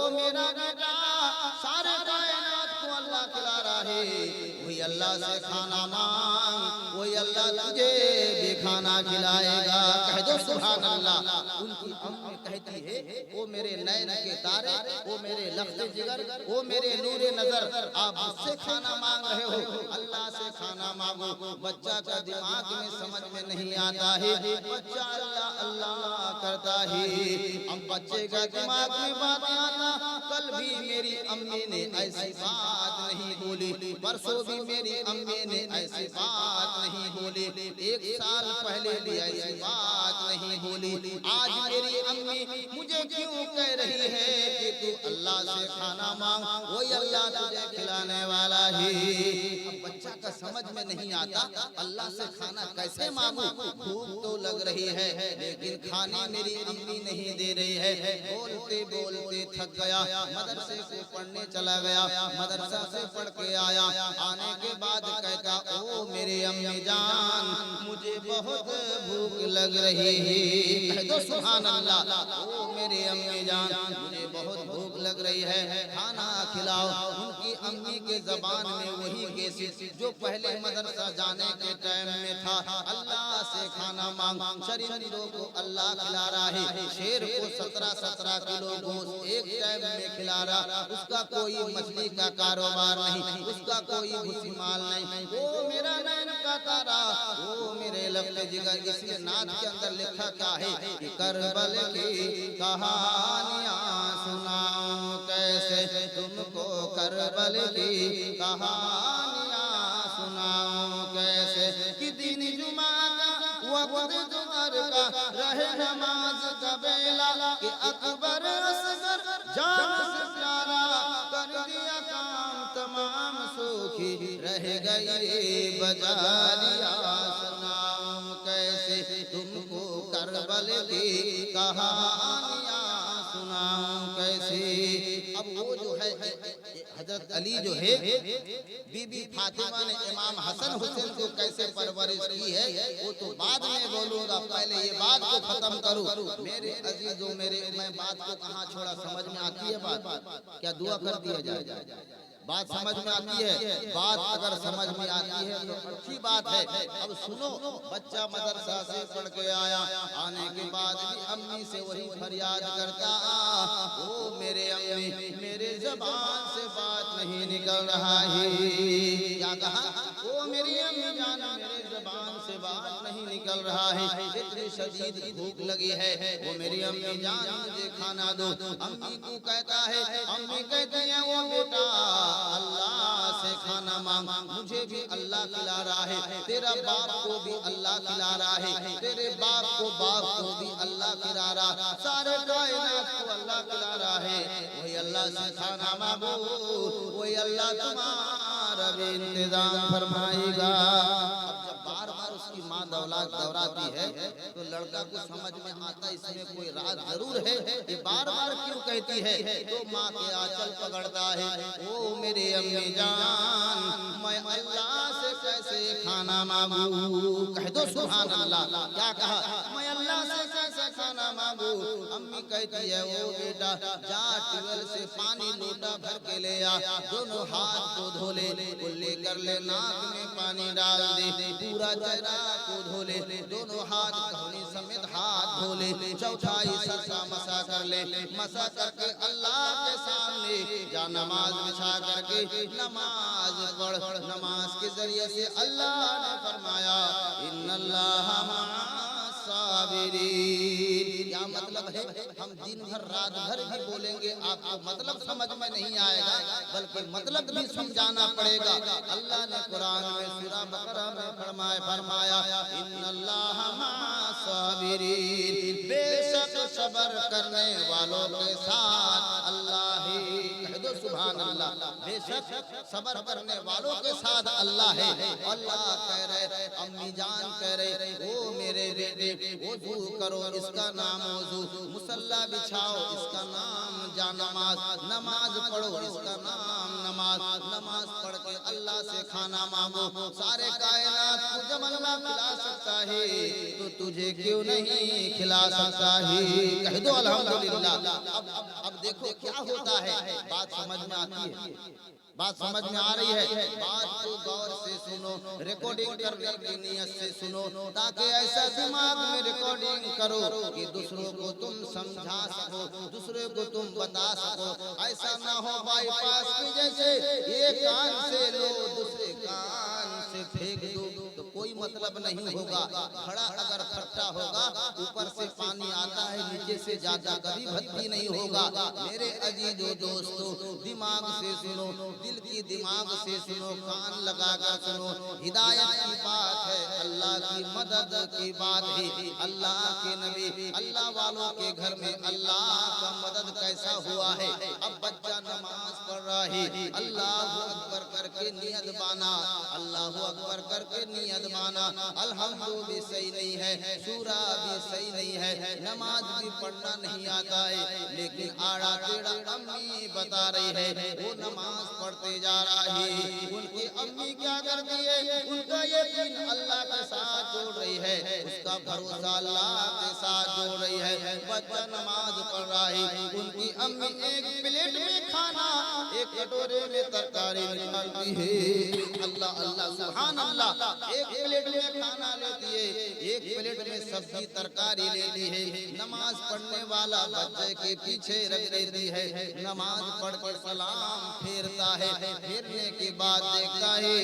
ओ मेरा बेटा सारे कायनात को अल्लाह खिला रहा है, वही अल्लाह से खाना मांग, वही अल्लाह तुझे भी खाना खिलाएगा। कह दो सुभान अल्लाह। उनकी अम्मी कहती है, ओ मेरे नैन के तारे, ओ मेरे लफ्ज़े जिगर, ओ मेरे नूरे नजर, आप मुझसे खाना मांग रहे हो, अल्लाह से खाना मांगो। बच्चा का दिमाग में समझ में नहीं आता है, बच्चा अल्लाह अल्लाह करता है। अब बच्चे का दिमाग में बात आता, कल भी मेरी अम्मी ने ऐसी बात नहीं बोली, परसों भी मेरी अम्मी ने ऐसी बात नहीं बोली, एक साल पहले भी ऐसी बात नहीं बोली, आज मेरी अम्मी मुझे क्यों कह रही है कि तू अल्लाह से खाना मांग, वही अल्लाह तुझे खिलाने वाला है। अब बच्चा का समझ में नहीं आता, अल्लाह से खाना कैसे मांगू, भूख तो लग रही है लेकिन खाने मेरी अम्मी नहीं दे रही है। बोलते बोलते थक गया, मदरसे से पढ़ने चला गया, मदरसा से पढ़ के आया, आने के बाद कहता, ओ मेरे अम्मी जान मुझे बहुत भूख लग रही है। कह दो सुभान अल्लाह। ओ मेरे अम्मी जान मुझे बहुत भूख लग रही है, खाना खिलाओ। उनकी अम्मी के जबान में वही कैसे जो पहले मदरसा जाने के टाइम में था, अल्लाह से खाना मांग, चरिंदों को अल्लाह खिला रहा है, शेर को 17-17 किलो गोश्त एक टाइम में खिला रहा, उसका कोई मछली का कारोबार नहीं, उसका कोई भूसीमाल नहीं। वो मेरा नैन का तारा, वो मेरे लफ्ज़े जिगर। इसलिए नात के अंदर लिखा क्या है कि करबल की कहानियां सुनाऊं कैसे तुमको, करबल की कहानियां सुनाऊं कैसे, कि दिन जुमा का वक्त जुमर का रहे नमाज का बेला, कि अकबर असगर जान से प्यारा कर दिया काम तमाम सूखी रह गई बजारिया, सुनाऊं कैसे तुमको करबल की कहानियां सुनाऊं कैसे। अब वो जो है हजरत अली जो है, बीबी फातिमा ने इमाम हसन हुसैन को कैसे परवरिश की है वो तो बाद में बोलूंगा, पहले ये बात को खत्म करूं। मेरे अजीजों मेरे, मैं बात को कहाँ छोड़ा, समझ में आती है बात? क्या दुआ कर दिया जाए? बात समझ में आती है? बात अगर समझ में आती है तो अच्छी बात है। अब सुनो, बच्चा मदरसा से पढ़ के आया, आने के बाद भी अम्मी से वही फरियाद करता, ओ मेरे अम्मी मेरे जबान से बात नहीं निकल रहा है। क्या कहा? ओ मेरी अम्मी जान मेरे जबान से बात नहीं निकल रहा है, इतनी शदीद भूख लगी है, वो मेरी अम्मी जान मुझे खाना दो। अम्मी को कहता है, अम्मी कहती है, वो बेटा अल्लाह से खाना मांग, मुझे भी अल्लाह खिला रहा है, तेरा बाप को भी अल्लाह खिला रहा है, तेरे बाप को भी अल्लाह खिला रहा, सारे कायनात को अल्लाह खिला रहा है, वही अल्लाह से खाना मांगो, वही अल्लाह तुम्हारा भी इंतजाम फरमाएगा। बार बार उसकी माँ दौड़ाती है तो लड़का को समझ में आता इसमें कोई राज जरूर है, ये बार बार क्यों कहती है, तो माँ के आंचल पकड़ता है, ओ मेरे अम्मी जान मैं अल्लाह से कैसे खाना मांगू। कह दो सुभान अल्लाह। क्या कहा? मैं अल्लाह से कैसे खाना मांगू। अम्मी कहती है, ओ बेटा जा ट्यूबवेल से पानी लोटा भर के ले आ, दोनों हाथ को धो ले, कुल्ली कर ले, नाक में पानी डाल दे, पूरा चेहरा को धो ले, दोनों हाथ धोने समेत हाथ धो ले, चौथाई सर का मसा कर ले, मसा करके अल्लाह के सामने जा नमाज बिछा करके नमाज पढ़। नमाज के जरिए से अल्लाह ने फरमाया, इन्नल्लाह साबिरीन। क्या मतलब है? हम दिन भर रात भर भी बोलेंगे, आपको मतलब समझ में नहीं आएगा, बल्कि मतलब भी समझाना पड़ेगा। अल्लाह ने कुरान में सूरा बकरा में फरमाया, इन्नल्लाह साबिरीन, बेशक सब्र करने वालों के साथ अल्लाह है। कह दो सुभान अल्लाह। बेशक सब्र करने वालों के साथ अल्लाह है। अल्लाह कह रहे, अम्मी जान कह रहे, ओ मेरे बेटे वुजू करो, इसका नाम वुजू, मुसल्ला बिछाओ, इसका नाम जा नमाज, नमाज पढ़ो, इसका नाम नमाज, नमाज पढ़ के अल्लाह से खाना मांगो। सारे कायनात को जब अल्लाह खिला सकता है तो तुझे क्यों नहीं खिला सकता है? कह दो अल्हम्दुलिल्लाह। अब देखो क्या होता है, बात समझ में आती है, बात समझ में आ रही है। बात को गौर से सुनो, रिकॉर्डिंग करने की नियत से सुनो, ताकि ऐसा दिमाग में रिकॉर्डिंग करो कि दूसरों को तुम समझा सको, दूसरे को तुम बता सको। ऐसा ना हो बाईपास की जैसे एक कान से लो दूसरे कान से फेंक दो, तो कोई मतलब नहीं होगा। घड़ा अगर फटा होगा, ऊपर से पानी आता है, नीचे से ज्यादा कभी भर्ती नहीं होगा। मेरे अजीजों दोस्तों, दिमाग से सुनो, दिल की दिमाग से सुनो, कान लगाकर सुनो। हिदायत की बात है, अल्लाह की मदद की बात है। अल्लाह के नबी, अल्लाह वालों के घर में अल्लाह का मदद कैसा हुआ है। अब बच्चा नमाज पढ़ रहा है, अल्लाह अकबर करके नियत बाना, अल्लाह अकबर करके नियत बाना। अल्हम्दुलिल्लाह भी सही नहीं है, सूरा भी सही नहीं है, नमाज भी पढ़ना नहीं आता है, लेकिन आड़ा टेढ़ा अम्मी बता रही है वो नमाज पढ़ते जा रहा है। उनकी अम्मी क्या करती है, उनका यकीन अल्लाह के साथ जोड़ रही है, उसका भरोसा अल्लाह के साथ जोड़ रही है। बच्चा नमाज पढ़ रहा है, उनकी अम्मी एक प्लेट में खाना, एक कटोरे में तरकारी निकालती है। अल्लाह अल्लाह सुभान अल्लाह। एक प्लेट में खाना लेती है, एक प्लेट में सब्जी तरकारी लेती है। नमाज पढ़ने वाला बच्चे के पीछे रख देती है, नमाज पढ़कर सलाम फेरता है, फेरने के बाद देखता है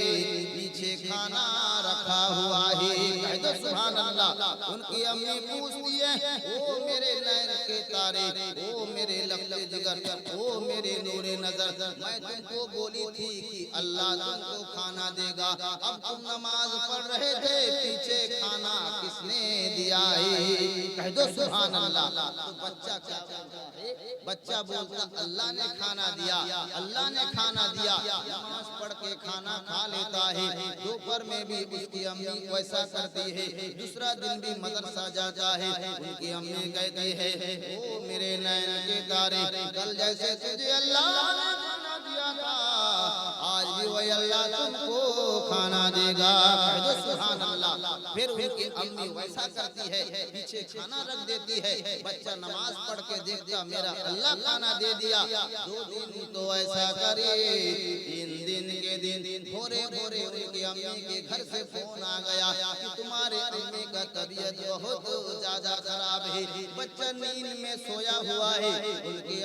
पीछे खाना रखा हुआ है। कह दो सुभान अल्लाह। उनकी अम्मी पूछती है, ओ मेरे नैन के तारे, ओ मेरे लफ्ज़े जिगर, ओ मेरे नूरे नजर, मैं तुमको बोली थी कि अल्लाह तुमको खाना देगा, अब तुम नमाज पढ़ रहे थे, पीछे खाना किसने दिया है? कह दो सुभान अल्लाह। तो बच्चा क्या बोलता है? बच्चा बोलता अल्लाह ने खाना दिया, अल्लाह ने खाना दिया। नमाज पढ़ के खाना खा लेता है। दोपहर में भी उसकी अम्मी वैसा करती है। दूसरा दिन भी मदरसा जाता है, उनकी अम्मी कहती है, ओ मेरे नैन के तारे, कल जैसे तुझे अल्लाह ने खाना दिया था, आज भी वही अल्लाह तुमको खाना देगा। कह दो सुभान अल्लाह। फिर उनकी अम्मी वैसा करती है, पीछे खाना रख देती है। बच्चा नमाज पढ़ के देखता मेरा अल्लाह खाना दे दिया। 2 दिन तो ऐसा करे, 3 दिन के दिन भोरे भोरे उनकी अम्मी के घर से फोन आ गया कि तुम्हारे अम्मी का तबीयत बहुत ज्यादा खराब है। बच्चा नींद में सोया हुआ है, उनकी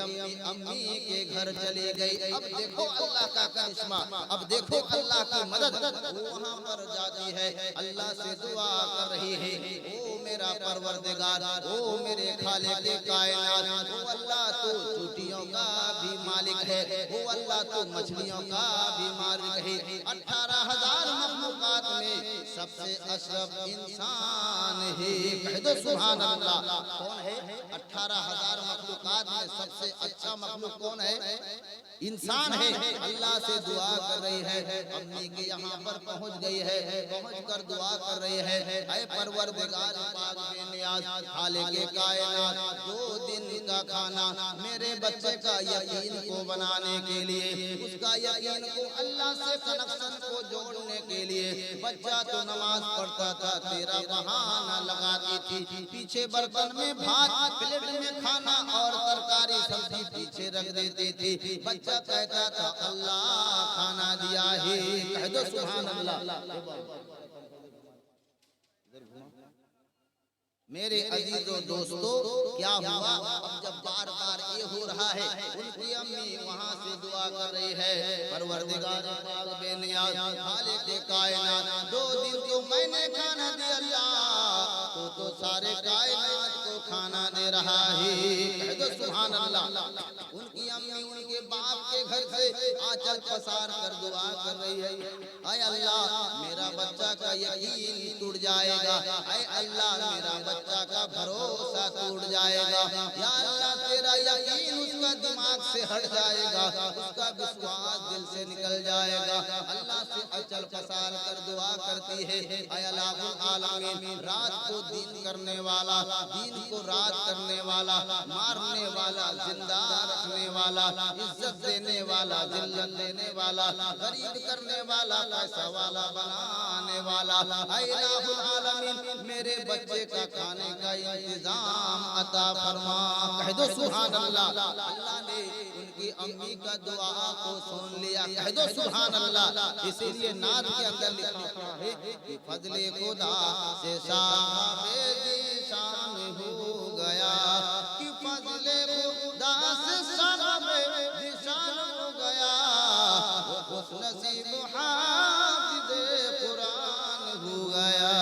अम्मी के घर चली गई। अब देखो अल्लाह का करिश्मा, अब देखो अल्लाह की मदद। वो वहाँ पर जाती है, अल्लाह से दुआ कर रही है, ओ मेरा परवरदिगार, ओ मेरे खालिक़े कायनात, ओ अल्लाह तू चूटियों का भी मालिक है, ओ अल्लाह तू मछलियों का भी मालिक है। 18,000 मखलूकात में सबसे अशरफ इंसान है। कह दो सुभान अल्लाह। कौन है? 18,000 मखलूकात में सबसे अच्छा मखलूक कौन है? इंसान है। अल्लाह से दुआ कर रही है, अम्मी के यहाँ पर पहुँच गई है, पहुँच कर दुआ कर रही है, ऐ परवरदिगार पाक बेनियाज़ खालिक़े कायनात, 2 दिन का खाना मेरे बच्चे का यकीन को बनाने के लिए, उसका यकीन को अल्लाह से कनेक्शन को जोड़ने के लिए, बच्चा तो नमाज पढ़ता था, तेरा बहाना लगाती थी, पीछे बर्तन में भात, प्लेट में खाना और तरकारी सब्जी पीछे रख देती थी। बच्चा कहता था अल्लाह खाना दिया है। कह दो सुभान अल्लाह। मेरे अजीजों दोस्तों, क्या हुआ? अब जब बार बार ये हो रहा है, उनकी अम्मी वहाँ से दुआ कर रही है, परवरदिगार पाक बेनियाज़ खालिक़े कायनात, 2 दिन तो मैंने खाना दिया, अल्लाह तो सारे कायनात को खाना दे रहा है। कह दो सुभान अल्लाह। उनकी अम्मी उनके बाप के घर से आंचल पसार कर दुआ कर रही है, ऐ अल्लाह मेरा बच्चा का यकीन टूट जाएगा, ऐ अल्लाह मेरा बच्चा का भरोसा टूट जाएगा, या अल्लाह तेरा यकीन उसका दिमाग से हट जाएगा, उसका विश्वास दिल से निकल जाएगा। अल्लाह से आंचल पसार कर दुआ करती है, ऐ अल्लाहुल आलमीन, रात को दिन करने वाला, दिन को रात करने वाला, मारने वाला, जिंदा रखने वाला, इज्जत देने वाला, जिल्लत देने वाला, गरीब करने वाला, पैसा वाला बनाने वाला, ऐ इलाहुल आलमीन मेरे बच्चे का खाने का इंतजाम अता फरमा। कह दो सुभान अल्लाह। अल्लाह अम्मी का दुआ को सुन लिया। कह दो सुभान अल्लाह। इसीलिए नात के अंदर लिखा है कि फजले खुदा से साहिबे ज़ीशान हो गया, कि फजले खुदा से साहिबे ज़ीशान हो गया, वो खुशनसीब हाफिज़े कुरान हो गया,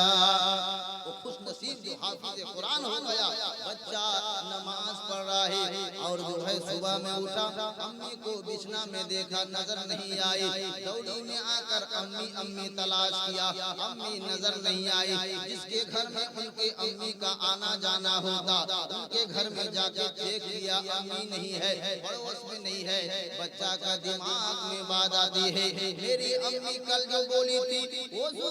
वो खुशनसीब जो हाफिज़े कुरान हो गया। बच्चा नमाज पढ़ रहा है और जो है सुबह में उठा, अम्मी को बिछना में देखा, नजर नहीं आई, दौड़ी में आकर अम्मी अम्मी तलाश किया, अम्मी नजर नहीं आई। जिसके घर में उनके अम्मी का आना जाना होता, उनके घर में जाके देख लिया, अम्मी नहीं है, पड़ोस में नहीं है। बच्चा का दिमाग में बात आती है, मेरी अम्मी कल जो बोली थी वजू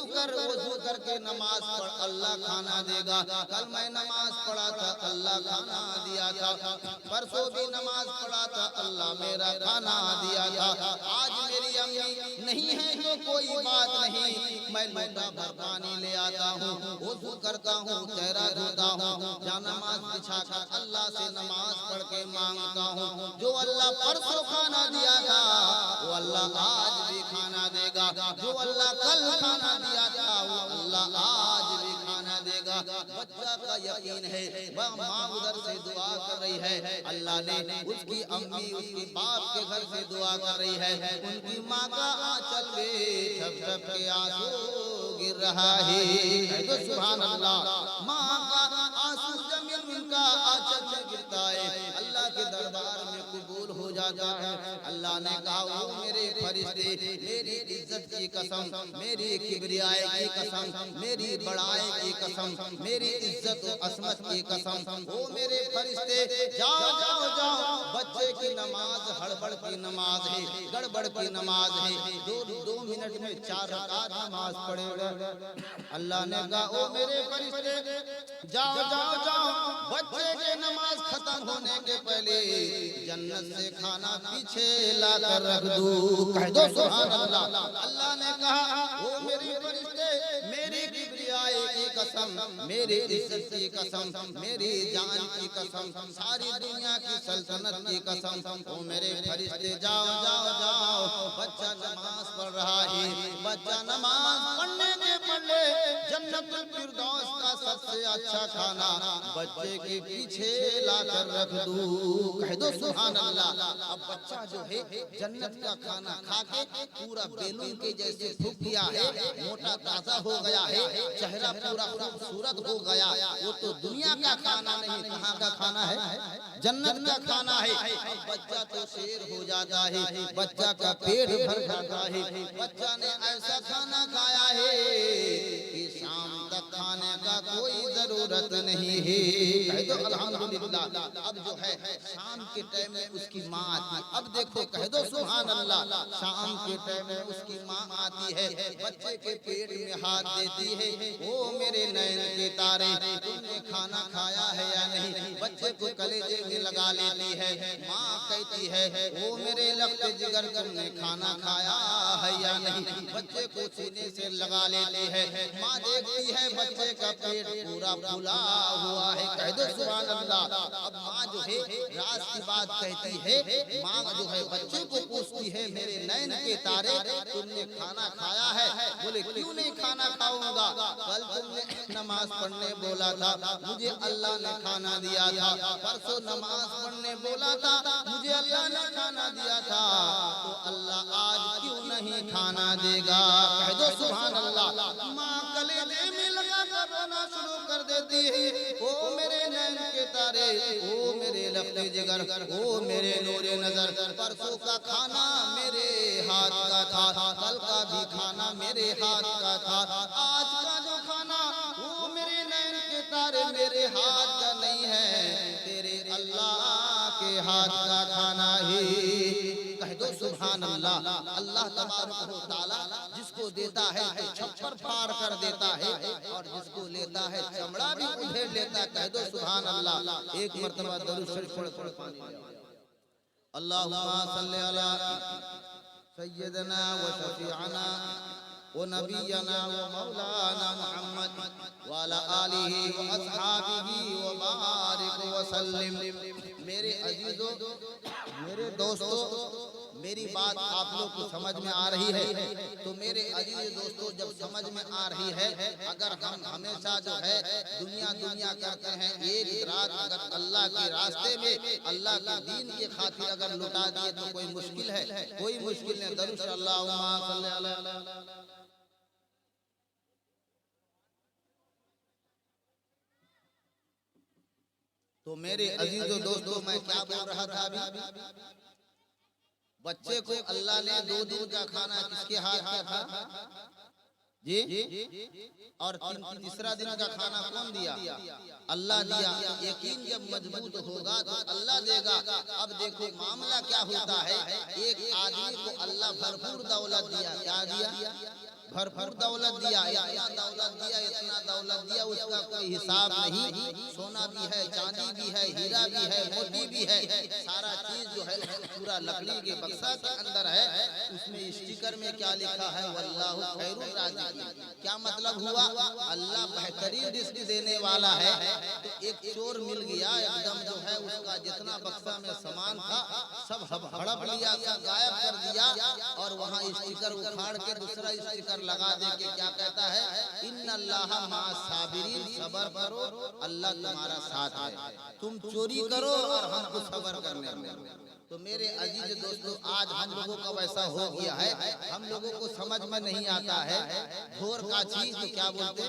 करके नमाज पढ़, अल्लाह खाना देगा। कल मैं नमाज पढ़ा था, अल्लाह खाना दिया था। परसों भी नमाज पढ़ा था, अल्लाह मेरा खाना दिया था। आज मेरी अम्मी नहीं है तो कोई बात नहीं, मैं लोटा भर पानी ले आता हूँ, वजू करता हूँ, चेहरा धोता हूँ, जा नमाज बिछा कर अल्लाह से नमाज पढ़ के मांगता हूँ। जो अल्लाह परसों खाना दिया था वो अल्लाह आज भी खाना देगा, जो अल्लाह कल खाना दिया था वो अल्लाह आज भी खाना देगा। बच्चा का यकीन है, वह माँ उधर से दुआ कर रही है, अल्लाह ने उसकी अम्मी उसके बाप के घर से दुआ कर रही है। उनकी माँ का आंचल में ठप ठप के आंसू गिर रहा है। तो सुभान अल्लाह, माँ का आंसू जमीन उनका आंचल में गिरता है, अल्लाह के दरबार में कबूल हो जाता है। अल्लाह ने कहा, वो मेरे फरिश्ते, मेरी इज्जत की कसम, मेरी किबरियाई की कसम, मेरी बड़ाई की कसम, मेरी इज्जत और असमत की कसम, वो मेरे फरिश्ते जाओ जाओ जाओ, बच्चे की नमाज हड़बड़ की नमाज है, गड़बड़ की नमाज है, दो मिनट में 4 रकात नमाज पढ़ेगा। अल्लाह ने कहा, ओ मेरे फरिश्ते जाओ जाओ जाओ, बच्चे के नमाज खत्म होने के पहले जन्नत से खाना पीछे ला कर रख दो। कह दो सुभान अल्लाह। अल्लाह ने कहा, ओ मेरे फरिश्ते, मेरी किबरियाई की कसम, मेरी इज्जत की कसम, मेरी जान की कसम, सारी दुनिया की सल्तनत की कसम, ओ मेरे फरिश्ते जाओ जाओ जाओ, बच्चा नमाज पढ़ रहा है, बच्चा नमाज पढ़ने के पहले जन्नतुल फिरदौस का सबसे अच्छा खाना बच्चे के पीछे ला कर रख दो। कह दो सुभान अल्लाह। अब बच्चा जो है जन्नत का खाना खा के पूरा बेलून के जैसे फूक गया है, मोटा ताजा हो गया है, चेहरा पूरा खूबसूरत हो गया। वो तो दुनिया का खाना नहीं, कहाँ का खाना है? जन्नत का खाना है। अब बच्चा तो शेर हो जाता है, बच्चा का पेट भर जाता है। बच्चा ने ऐसा खाना खाया है कि शाम तक खाने का कोई जरूरत नहीं है। कह दो अल्हम्दुलिल्लाह। अब जो है शाम के टाइम में उसकी माँ आती, अब देखो कह दो सुभान अल्लाह। शाम के टाइम में उसकी माँ आती है, बच्चे के पेट में हाथ देती है, ओ मेरे नैन के तारे, तुमने खाना खाया है या नहीं? बच्चे को कलेजे में लगा लेती है। माँ कहती है, ओ मेरे लफ्ते जिगर, तुमने खाना खाया है या नहीं? बच्चे को सीने से लगा लेती है। माँ देखती है बच्चे का पेट पूरा फूला हुआ है। कह दो सुभान अल्लाह। अब माँ जो है रात की बात कहती है, माँ जो है बच्चे को पूछती है, मेरे नैन के तारे, तुमने खाना खाया है? बोले, क्यों नहीं खाना खाऊंगा, कल तुमने नमाज पढ़ने बोला था, मुझे अल्लाह ने खाना दिया था। परसों नमाज पढ़ने बोला था, मुझे अल्लाह ने खाना दिया था, तो अल्लाह आज क्यों नहीं खाना देगा? कह दो सुभान अल्लाह। माँ कलेजे में लगा कर रोना शुरू कर देती है, ओ मेरे नैन के तारे, ओ मेरे लफ्ते जिगर, ओ मेरे नूरे नजर, परसों का खाना मेरे हाथ का था, कल का भी खाना मेरे हाथ का था, आज का जो खाना वो मेरे नैन के तारे मेरे हाथ का नहीं है, तेरे अल्लाह के हाथ का खाना है। कह दो सुभान अल्लाह। अल्लाह तबारक व तआला जिसको देता है तो छप्पर फाड़ कर देता है, और जिसको लेता है चमड़ा भी उधेड़ लेता है। कह दो सुभान अल्लाह। एक मर्तबा दरूद शरीफ पढ़। अल्लाहुम्मा सल्ली अला सय्यदना व शफीअना व नबियना व मौलाना मुहम्मद व अला आलिहि व अस्हाबिहि व बारिक व सल्लिम। मेरे अजीजों, मेरे दोस्तों, मेरी बात आप लोग को समझ में आ रही है? तो मेरे अजीज दोस्तों, जब समझ में आ रही है, अगर हम हमेशा जो है दुनिया दुनिया करते हैं, एक रात अगर अल्लाह के रास्ते में, अल्लाह के दीन के खातिर अगर लुटा दिए तो कोई मुश्किल है? कोई मुश्किल नहीं। दरूद अल्लाहुम्मा सल्ली अला। तो मेरे अजीजों दोस्तों, मैं क्या बोल रहा था अभी? बच्चे को अल्लाह ने 2 दिन का खाना किसके हाथ में था जी? और तीसरा दिन का खाना कौन दिया? अल्लाह दिया। यकीन जब मजबूत होगा तो अल्लाह देगा। अब देखो मामला क्या होता है, एक आदमी को अल्लाह भरपूर दौलत दिया। क्या दिया? भरपूर दौलत दिया। इतना दौलत दिया, इतना दौलत दिया, उसका कोई हिसाब नहीं। सोना भी है, चांदी भी है, हीरा भी है, मोती भी है, सारा चीज जो है पूरा लकड़ी के बक्सा के अंदर है। उसमें स्टिकर में क्या लिखा है? वल्लाहु खैरुर राज़िकीन। क्या मतलब हुआ? अल्लाह बेहतरीन रिज़्क देने वाला है। तो एक चोर मिल गया, एकदम जो है उसका जितना बक्सा में सामान था सब हड़प लिया, सब गायब कर दिया, और वहाँ स्टिकर उखाड़ के दूसरा स्टिकर लगा दे के क्या कहता है? इन्नल्लाह माअस साबिरीन, सबर करो, अल्लाह तुम्हारा साथ है। तुम चोरी करो और हमको सबर करने में। तो मेरे अजीज दोस्तों, आज हम लोगों का वैसा हो गया है, हम लोगों को समझ में नहीं आता है। धोर का चीज तो क्या बोलते?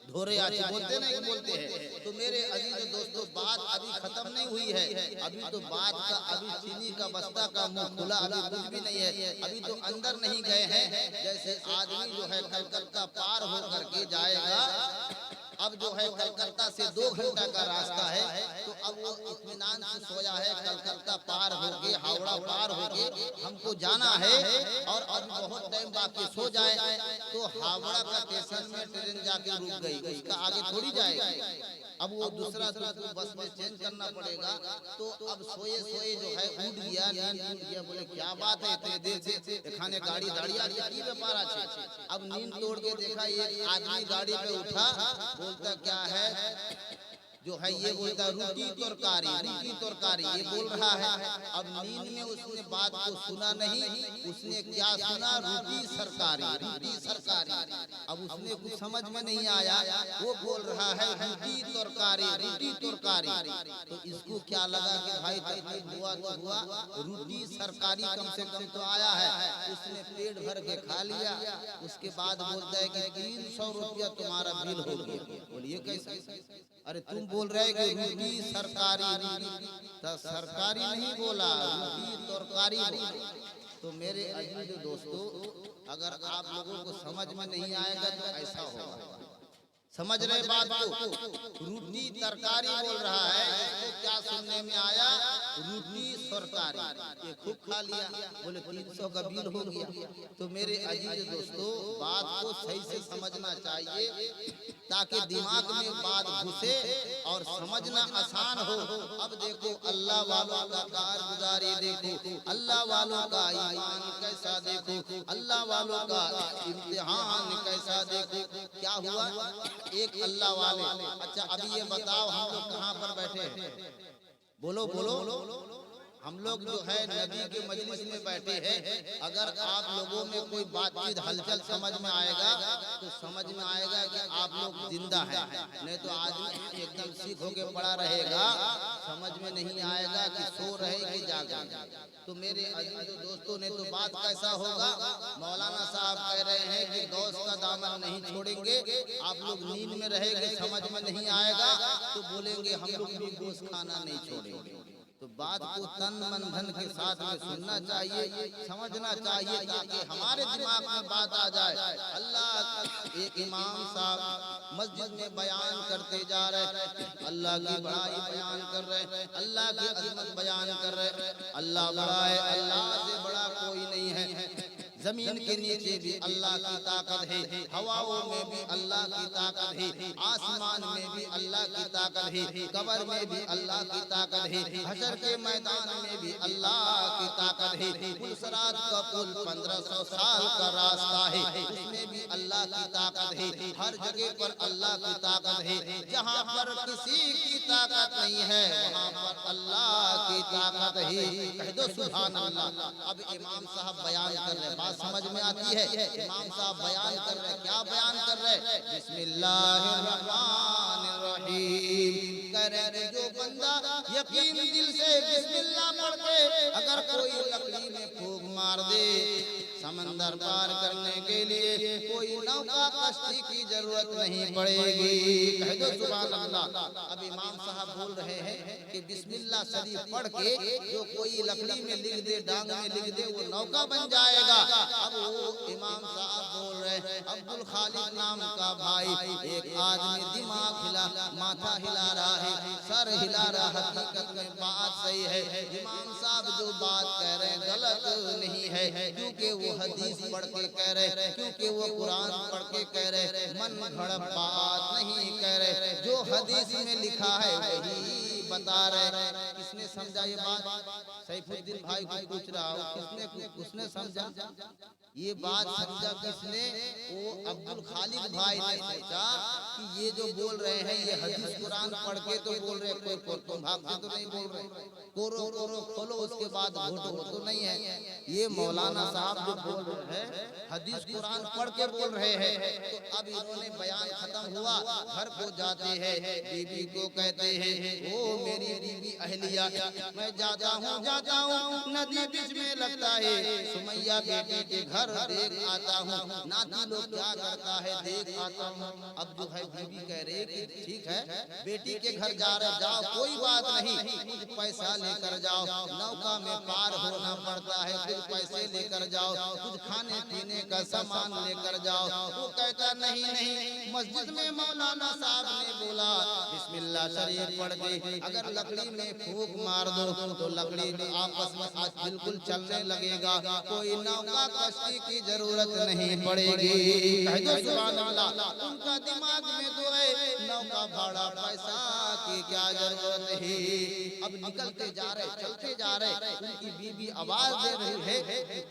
धोरे आची बोलते नहीं बोलते हैं। तो मेरे अजीज दोस्तों, बात अभी खत्म नहीं हुई है। अभी तो बात का, अभी चीनी का बस्ता का मुंह खुला, अभी कुछ भी नहीं है। अभी तो अंदर नहीं गए हैं। जैसे आदमी जो है कलकत्ता पार होकर के जाएगा, अब जो है कलकत्ता से 2 घंटा का रास्ता है, तो अब वो इत्मीनान से सोया है। कलकत्ता पार होके, हावड़ा पार होके हमको जाना है, और अब बहुत टाइम बाकी सो जाए तो हावड़ा का स्टेशन में ट्रेन जाके रुक गई, उसका आगे थोड़ी जाएगी। अब वो दूसरा बस में चेंज करना पड़ेगा। तो अब सोए सोए जो है उठ गया, नींद टूट गया। बोले क्या बात है, इतने देर से एखाने गाड़ी दाड़ी आ गई, की व्यापार আছে। अब नींद तोड़ के देखा, एक आदमी गाड़ी पे उठा, बोलता क्या है जो है, ये बोलता रोटी तरकारी, रोटी तरकारी, ये बोल रहा है। अब नींद में उसने बात को सुना नहीं, उसने क्या सुना? रोटी सरकारी, रोटी सरकारी। अब उसने कुछ समझ में नहीं आया, वो बोल रहा है रोटी तरकारी, रोटी तरकारी। तो इसको क्या लगा कि भाई तकलीफ हुआ तो हुआ, रोटी सरकारी कम से कम तो आया है। उसने पेट भर के खा लिया। उसके बाद बोलता है कि 300 रुपया तुम्हारा बिल हो गया। बोलिए कैसे? अरे तुम बोल रहे कि रोटी सरकारी, तो सरकारी नहीं बोला, रोटी तरकारी बोला। तो मेरे अजीज दोस्तों, अगर आप लोगों को समझ में नहीं आएगा तो ऐसा होगा। समझ रहे बात को? रोटी तरकारी बोल रहा है, इसको क्या सुनने में आया? रोटी सरकारी। ये खूब खा लिया, बोले 300 का बिल हो गया। तो मेरे अजीज दोस्तों, बात को सही से समझना चाहिए ताकि दिमाग में बात घुसे और समझना आसान हो। अब देखो अल्लाह वालों का कारगुजारी देखो, अल्लाह वालों का ईमान कैसा देखो, अल्लाह वालों का इम्तिहान कैसा देखो। क्या हुआ? एक अल्लाह वाले, अच्छा अभी ये बताओ हम लोग कहाँ पर बैठे हैं? बोलो बोलो। हम लोग जो है नबी के मजलिस में बैठे हैं। अगर आप लोगों में कोई बातचीत हलचल समझ में आएगा तो समझ में आएगा कि आप लोग जिंदा हैं, नहीं तो आदमी एकदम सीख होके पड़ा रहेगा, समझ में नहीं आएगा कि सो रहे कि जाग रहे। तो मेरे अजीज दोस्तों ने तो बात कैसा होगा? मौलाना साहब कह रहे हैं कि गौस का दामन नहीं छोड़ेंगे। आप लोग नींद में रहेंगे, समझ में नहीं आएगा तो बोलेंगे हम लोग भी गोश्त खाना नहीं छोड़ेंगे। तो बात को तन मन धन के साथ में सुनना चाहिए, समझना चाहिए, ताकि हमारे दिमाग में बात आ जाए। अल्लाह, एक इमाम साहब मस्जिद में बयान करते जा रहे, अल्लाह की बड़ाई बयान कर रहे, अल्लाह की अजमत बयान कर रहे। अल्लाह बड़ा है, अल्लाह से बड़ा कोई नहीं है। जमीन के नीचे भी अल्लाह की ताकत है, हवाओं में भी अल्लाह की ताकत है, आसमान में भी अल्लाह की ताकत है, कब्र में भी अल्लाह की ताकत है, हशर के मैदान में भी अल्लाह की ताकत है, पुलसरात का पुल 1500 साल का रास्ता है, उसमें भी अल्लाह की ताकत है। हर जगह पर अल्लाह की ताकत है। जहाँ पर किसी की ताकत नहीं है वहाँ पर अल्लाह की ताकत है। कह दो सुभान अल्लाह। अब इमाम साहब बयान कर रहे, बात समझ में आती है? इमाम साहब बयान कर रहे, क्या बयान कर रहे? बिस्मिल्लाहिर्रहमानिर्रहीम कह रहे, जो बंदा यकीन दिल से बिस्मिल्लाह पढ़ के अगर कोई लकड़ी में फूंक मार दे, समंदर पार करने के लिए कोई नौका कश्ती की जरूरत नहीं पड़ेगी। कह दो सुभान अल्लाह। अब इमाम साहब बोल रहे हैं कि बिस्मिल्लाह शरीफ पढ़ के जो कोई लकड़ी में लिख दे, डांग में लिख दे, वो नौका बन जाएगा। अब वो इमाम साहब बोल रहे हैं, अब्दुल खालिक नाम का भाई, एक आदमी दिमाग हिला, माथा हिला रहा है, सर हिला रहा, हकीकत में बात सही है। इमाम साहब जो बात कह रहे हैं गलत नहीं है, क्योंकि वो हदीस पढ़ के कह रहे, क्योंकि वो कुरान पढ़ के कह रहे, मन घड़प बात नहीं कह रहे। जो हदीस में लिखा है वही बता रहे। किसने समझा ये बात? सैफुद्दीन भाई को पूछ रहा हूँ, उसने समझा ये बात? समझा किसने? वो अब्दुल खालिक भाई ने सोचा कि ये जो बोल रहे हैं ये हदीस कुरान पढ़ के तो बोल रहे, कोई तुम भाग के तो नहीं बोल रहे, कोरो कोरो खोलो उसके बाद घोटो तो नहीं है। ये मौलाना साहब जो बोल रहे हैं हदीस कुरान पढ़ के बोल रहे हैं। तो अब इन्होंने बयान खत्म हुआ, घर को जाते हैं, बीबी को कहते हैं, ओ मेरी बीबी अहलिया, मैं जाता हूँ नदी बीच में लगता है, सुमैया बेटी के घर देख आता हूँ, नाती लोग क्या करता है देख आता हूँ। अब जो है बीबी कह रही कि ठीक है बेटी के घर जा रहे, जाओ कोई बात नहीं, कुछ पैसा लेकर जाओ, नौका में पार होना पड़ता है, कुछ पैसे लेकर जाओ, कुछ खाने पीने का सामान लेकर जाओ। वो कहता नहीं नहीं, मस्जिद में मौलाना साहब ने बोला बिस्मिल्लाह शरीफ पढ़ के अगर लकड़ी में फूंक मार दो तो लकड़ी आपस में आज बिल्कुल चलने लगेगा, कोई नौका कश्ती की जरूरत नहीं पड़ेगी। कह दो सुभान अल्लाह। उनका दिमाग में तो है नौका भाड़ा पैसा की क्या जरूरत है। अब निकलते जा रहे, चलते जा रहे, उनकी बीबी आवाज दे रही है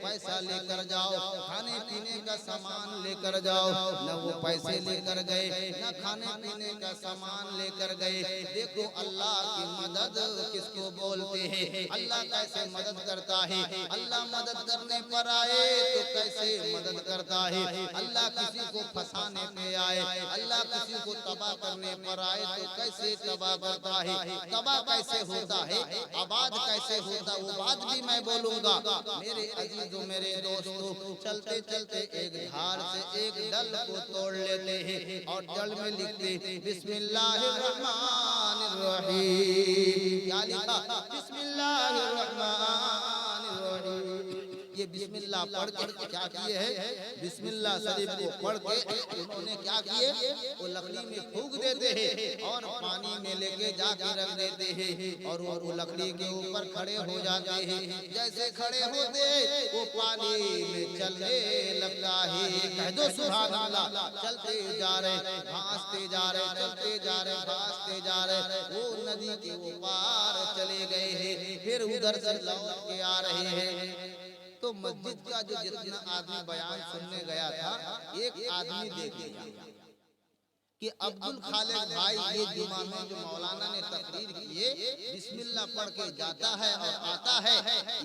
पैसा लेकर जाओ, खाने पीने का सामान लेकर जाओ। न वो पैसे लेकर गए, न खाने पीने का सामान लेकर गए। देखो अल्लाह की मदद किसको बोलते हैं, अल्लाह कैसे मदद करता है। अल्लाह मदद करने पर आए तो कैसे मदद करता है। अल्लाह किसी को फंसाने पे आए, अल्लाह किसी को तबाह करने पर आए तो कैसे तबाह करता है। तबाह कैसे होता है, आबाद कैसे होता, वो बात भी मैं बोलूंगा। मेरे अजीजों, मेरे दोस्तों, चलते चलते एक धार से एक डल को तोड़ लेते हैं और जल में लिखते बिस्मिल्लाहिर्रहमानिर्रहीम। क्या लिखा? बिस्मिल्लाहिर्रहमानिर्रहीम। ये बिस्मिल्लाह पढ़ के क्या किए है, बिस्मिल्लाह शरीफ को पढ़ के उन्होंने क्या किए, वो लकड़ी में फूंक देते हैं और पानी में लेके जाके रख देते हैं और वो लकड़ी के ऊपर खड़े हो जाते हैं। जैसे खड़े होते वो पानी में चलने लगता है। कह दो सुभान अल्लाह। चलते जा रहे, भांसते जा रहे, चलते जा रहे, भांसते जा रहे, वो नदी के वो पार चले गए हैं, फिर उधर से लौट के आ रहे हैं। तो मस्जिद का जो जितना आदमी बयान सुनने गया था, एक आदमी देख लिया कि अब्दुल खालिक भाई ये जुमा में जो मौलाना ने तकरीर किए बिस्मिल्लाह पढ़ के जाता है और आता है,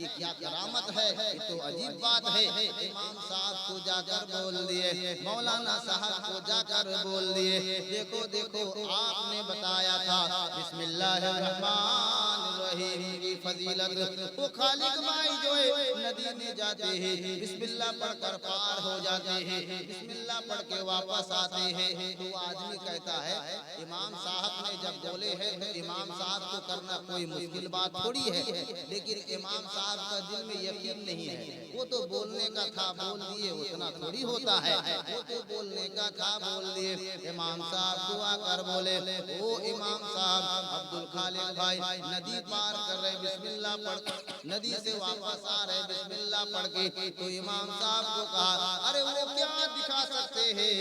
ये क्या करामत है, ये तो अजीब बात है। इमाम साहब को जाकर बोल दिए, मौलाना साहब को जाकर बोल दिए, देखो देखो आपने बताया था बिस्मिल्लाहिर्रहमानिर्रहीम की फजीलत। वो खालिक भाई जो है नदी में जाते हैं, बिस्मिल्लाह पढ़कर पार हो जाते हैं, बिस्मिल्लाह पढ़ के वापस आते हैं। तो आदमी कहता है इमाम साहब ने जब बोले हैं तो इमाम साहब को करना कोई मुश्किल बात थोड़ी है, लेकिन इमाम साहब का दिल में यकीन नहीं है, वो तो बोलने का था बोल दिए, उतना थोड़ी होता है, वो तो बोलने का था बोल दिए। इमाम साहब दुआ कर बोले, ओ इमाम साहब अब्दुल खालिक भाई नदी पार कर रहे बिस्मिल्लाह पढ़, नदी से वापस आ रहे बिस्मिल्लाह पढ़ के। तो इमाम साहब को कहा अरे वो क्या दिखा सकते हैं,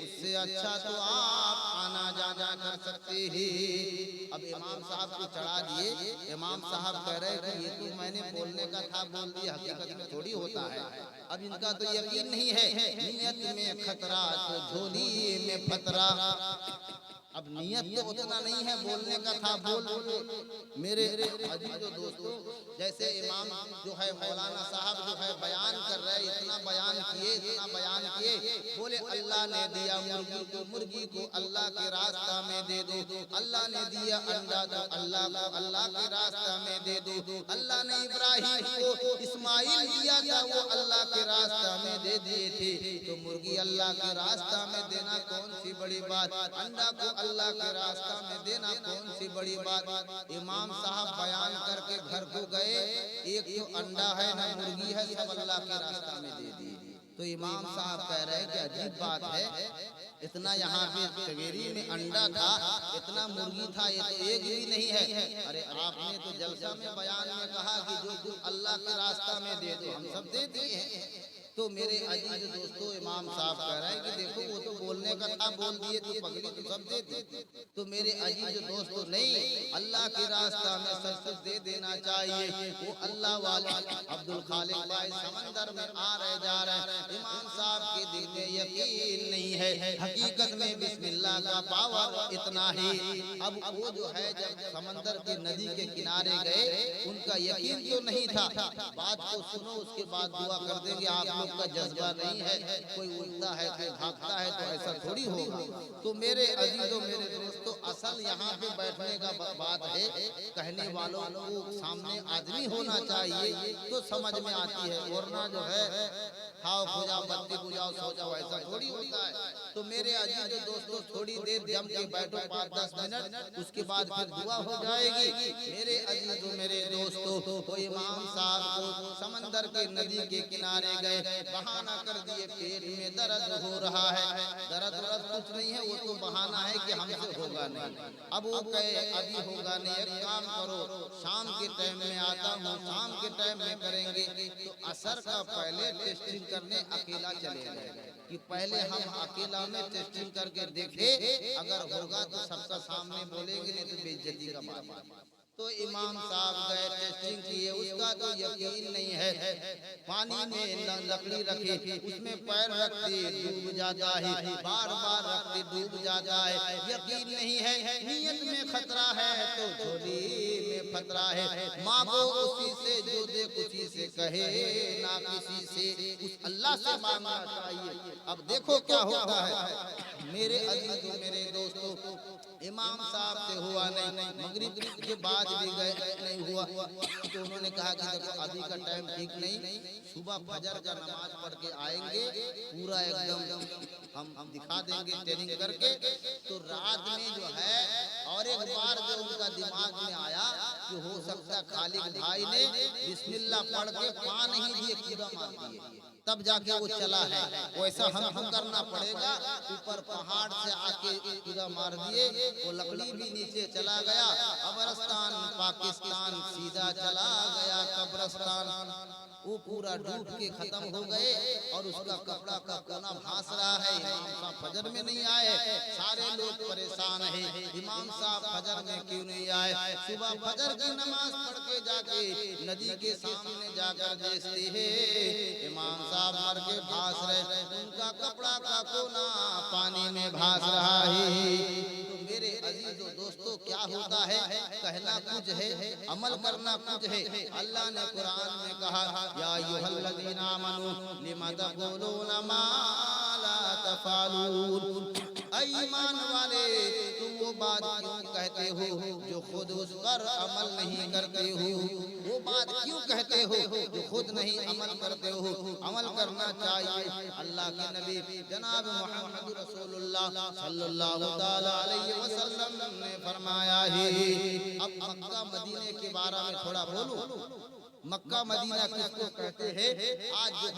उससे अच्छा तो आप आना जाना कर सकते हैं। अब इमाम साहब को चढ़ा दिए। इमाम साहब कह रहे कि ये तो मैंने बोलने का था, बोल दिया, हकीकत में थोड़ी होता है। अब इनका तो यकीन नहीं है, नियत में खतरा तो झोली में फतरा। अब नियत तो उतना नहीं है, बोलने का था बोल। मेरे अजीजों दोस्तों, जैसे इमाम जो है मौलाना साहब जो है बयान कर रहे, इतना बयान किए, बोले अल्लाह ने दिया मुर्गी को अल्लाह के रास्ता में दे दो, अल्लाह ने दिया अंडा तो अल्लाह के रास्ता में दे दो, अल्लाह ने इब्राहिम को इस्माइल दिया था, वो अल्लाह के रास्ता में दे दिए थे, तो मुर्गी अल्लाह के रास्ता में देना कौन सी बड़ी बात, अंडा को अल्लाह के रास्ता में देना कौन सी बड़ी बात। इमाम साहब बयान करके घर को गए, एक तो अंडा है ना मुर्गी है, सब अल्लाह के रास्ता में दे दिए। तो इमाम साहब कह रहे हैं कि अजीब बात है, इतना यहाँ पे चवेरी में अंडा था, इतना मुर्गी था, ये तो एक भी नहीं है। अरे आपने तो जलसा में बयान में कहा कि जो अल्लाह के रास्ता में दे दो, हम सब दे दिए हैं। तो मेरे अजीज दोस्तों, इमाम साहब कह रहे हैं कि देखो वो तो बोलने का था, बोल दिए, तो पगली तो सब दे दी। तो मेरे अजीज दोस्तों, नहीं, अल्लाह के रास्ता में सब कुछ दे देना चाहिए। वो अल्लाह वाले अब्दुल खालिक भाई समंदर में आ रहे जा रहे, इमाम साहब के दिल में यकीन नहीं है, हकीकत में बिस्मिल्लाह का पावर इतना ही। अब वो जो है जब समंदर के नदी के किनारे गए, उनका यकीन तो नहीं था। बात को सुनो, उसके बाद दुआ कर देंगे। आप का जज्बा नहीं है, कोई उड़ता है कोई भागता है, तो ऐसा थोड़ी होगा। तो मेरे अजीजों, मेरे दोस्तों, असल यहाँ पे बैठने का बात है, कहने वालों को सामने आदमी होना चाहिए तो समझ में आती है, वरना जो है खाओ बुझाओ बत्ती बुझाओ सो जाओ, ऐसा थोड़ी होता है। तो मेरे अजीजों दोस्तों, थोड़ी देर जम के बैठो, 5-10 मिनट, उसके बाद फिर दुआ हो जाएगी। मेरे अजीजों, मेरे दोस्तों, वो इमाम साहब को समंदर के नदी के किनारे गए, बहाना कर दिए, पेट में दर्द हो रहा है। दर्द कुछ नहीं है, वो तो बहाना है कि हमसे होगा नहीं। अब वो कहे अभी होगा नहीं, एक काम करो, शाम के टाइम में आता हूँ, शाम के टाइम में करेंगे। तो असर का पहले टेस्टिंग करने अकेला चले गए, कि पहले हम अकेला में टेस्टिंग करके देखे, अगर होगा तो सबका सामने बोलेंगे, नहीं तो बेइज्जती का बात। तो इमाम साहब गए, टेस्टिंग किए, उसका तो यकीन नहीं है। पानी में लकड़ी रखी, उसमें पैर रखते डूब जाता है, बार बार रखते डूब जाता है, यकीन नहीं है। नियत में खतरा है तो झोली में खतरा है। मांगो उसी से जो दे, उसी से कहे ना किसी से, उस अल्लाह से मांगना चाहिए। अब देखो क्या होता है। मेरे अजीजों, मेरे दोस्तों, इमाम साहब से हुआ नहीं, मगरिब के बाद भी गए, नहीं हुआ। तो उन्होंने कहा कि देखो अभी का टाइम ठीक नहीं, सुबह फजर का नमाज पढ़ के आएंगे, पूरा एकदम हम दिखा देंगे ट्रेनिंग करके। तो रात में जो है, और एक बार जो उनका दिमाग में आया कि हो सकता खालिक भाई ने बिस्मिल्लाह पढ़ के पान ही दिए, कीड़ा मार दिए, तब जाके वो चला है। वैसा हमको करना पड़ेगा। ऊपर पहाड़ से आके कीड़ा मार दिए, वो लकड़ी भी नीचे चला गया। कब्रिस्तान पाकिस्तान सीधा चला गया कब्रिस्तान। वो पूरा डूब के खत्म हो गए, और उसका कपड़ा का कोना भास रहा है। इमाम साहब फजर में नहीं आए, सारे लोग परेशान है, इमाम साहब फजर में क्यों नहीं आए। सुबह फजर की नमाज पढ़ के जाके नदी के सामने जाकर देखते हैं, इमाम साहब मर के भास रहे, उनका कपड़ा का कोना पानी में भास रहा है। तो मेरे अजीजों दोस्तों, क्या होता है, कहना कुछ है, अमल करना कुछ है। अल्लाह ने कुरान में कहा, या अय्युहल्लज़ीना आमनू लिमा तक़ूलूना मा ला तफ़अलून। ईमान वाले, तुम वो बात क्यों कहते हो जो खुद उस पर अमल नहीं करते हो। वो बात क्यों कहते हो जो खुद नहीं अमल करते हो। अमल करना चाहिए। अल्लाह के नबी जनाब मोहम्मद रसूलुल्लाह सल्लल्लाहु तआला अलैहि वसल्लम ने फरमाया है। अब मक्का मदीने के बारे में थोड़ा बोलूं। मक्का मदीना किसको कहते हैं? आज जो है